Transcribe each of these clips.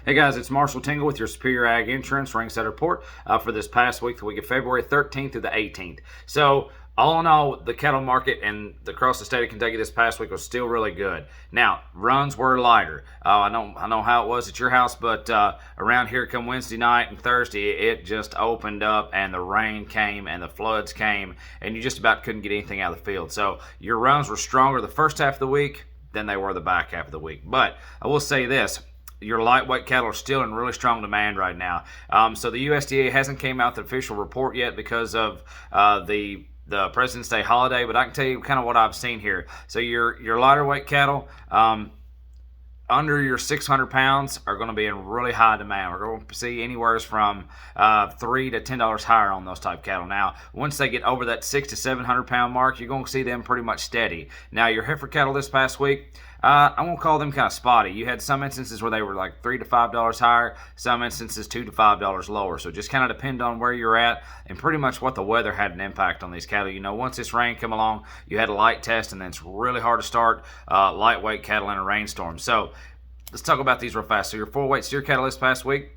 Hey guys, it's Marshall Tingle with your Superior Ag Insurance Ringside Report for this past week, the week of February 13th through the 18th. So, all in all, the cattle market and across the state of Kentucky this past week was still really good. Now, runs were lighter. I know how it was at your house, but around here come Wednesday night and Thursday, it just opened up and the rain came and the floods came and you just about couldn't get anything out of the field. So, your runs were stronger the first half of the week than they were the back half of the week. But I will say this. Your lightweight cattle are still in really strong demand right now. So the USDA hasn't came out with the official report yet because of the President's Day holiday, but I can tell you kind of what I've seen here. So your lighter weight cattle, under your 600 pounds are going to be in really high demand. We're going to see anywhere from $3 to $10 higher on those type cattle. Now, once they get over that 600 to 700 pound mark, you're going to see them pretty much steady. Now, your heifer cattle this past week, I won't call them kind of spotty. You had some instances where they were like $3 to $5 higher, some instances $2 to $5 lower. So just kind of depend on where you're at and pretty much what the weather had an impact on these cattle. You know, once this rain come along, you had a light test, and then it's really hard to start lightweight cattle in a rainstorm. So let's talk about these real fast. So your 4-weight steer cattle this past week,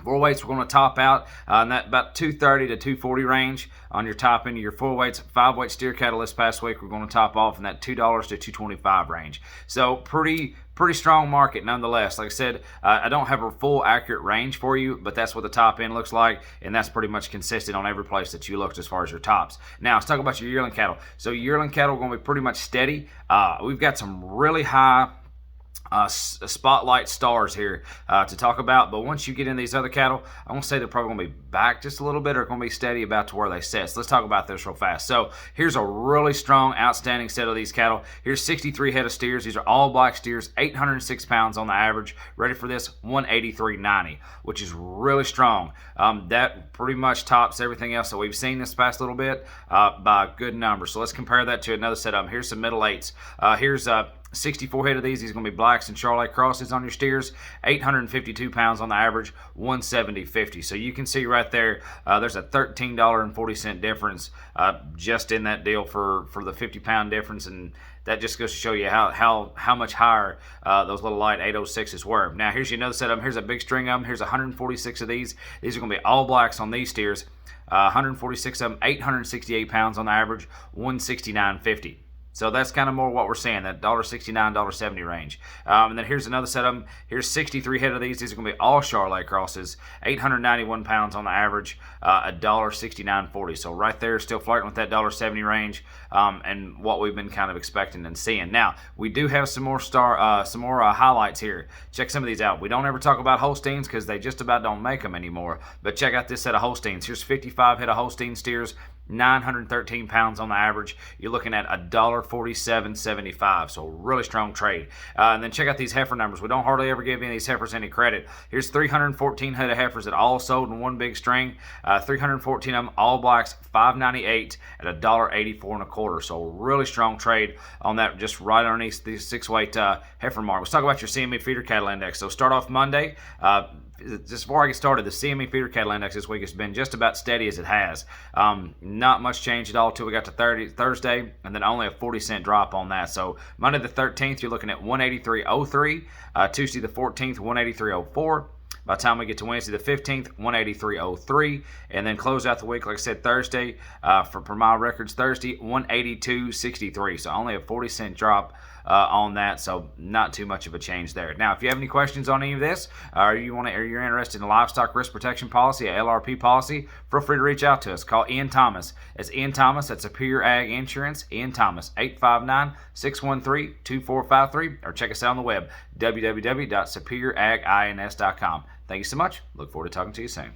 4 weights, we're going to top out in that about 230 to 240 range on your top end of your 4 weights. 5-weight steer cattle this past week, we're going to top off in that $2 to $225 range. So pretty strong market nonetheless. Like I said, I don't have a full accurate range for you, but that's what the top end looks like, and that's pretty much consistent on every place that you looked as far as your tops. Now let's talk about your yearling cattle. So yearling cattle are going to be pretty much steady. We've got some really high spotlight stars here to talk about, but once you get in these other cattle, I won't say they're probably going to be back just a little bit or going to be steady about to where they sit. So let's talk about this real fast. So here's a really strong, outstanding set of these cattle. Here's 63 head of steers. These are all black steers, 806 pounds on the average. Ready for this? 183.90, which is really strong. That pretty much tops everything else that we've seen this past little bit by a good number. So let's compare that to another set of them. Here's some middle eights. Here's 64 head of these. These are going to be blacks and Charolais crosses on your steers. 852 pounds on the average, 170.50. So you can see right there, there's a $13.40 difference just in that deal for the 50-pound difference, and that just goes to show you how much higher those little light 806s were. Now here's another set of them. Here's a big string of them. Here's 146 of these. These are going to be all blacks on these steers. 146 of them, 868 pounds on the average, 169.50. So that's kind of more what we're saying, that $1.69, $1.70 range. And then here's another set of them. Here's 63 head of these. These are going to be all Charolais crosses, 891 pounds on the average, $1.69.40. So right there, still flirting with that $1.70 range, and what we've been kind of expecting and seeing. Now, we do have some more highlights here. Check some of these out. We don't ever talk about Holsteins because they just about don't make them anymore. But check out this set of Holsteins. Here's 55 head of Holstein steers, 913 pounds on the average. You're looking at $1.4775, so really strong trade. And then check out these heifer numbers. We don't hardly ever give any of these heifers any credit. Here's 314 head of heifers that all sold in one big string. 314 of them, all blacks, $598 at $1.84 and a quarter. So really strong trade on that, just right underneath the 6-weight heifer mark. Let's talk about your CME feeder cattle index. So start off Monday. Just before I get started, the CME feeder cattle index this week has been just about steady as it has. Not much change at all until we got to Thursday, and then only a 40-cent drop on that. So Monday the 13th, you're looking at 183.03. Tuesday the 14th, 183.04. By the time we get to Wednesday the 15th, 183.03, and then close out the week, like I said, Thursday, for my records, Thursday, 182.63. So only a 40-cent drop on that, so not too much of a change there. Now, if you have any questions on any of this, or you're interested in a livestock risk protection policy, a LRP policy, feel free to reach out to us. Call Ian Thomas. It's Ian Thomas at Superior Ag Insurance. Ian Thomas, 859-613-2453, or check us out on the web, www.superioragins.com. Thank you so much. Look forward to talking to you soon.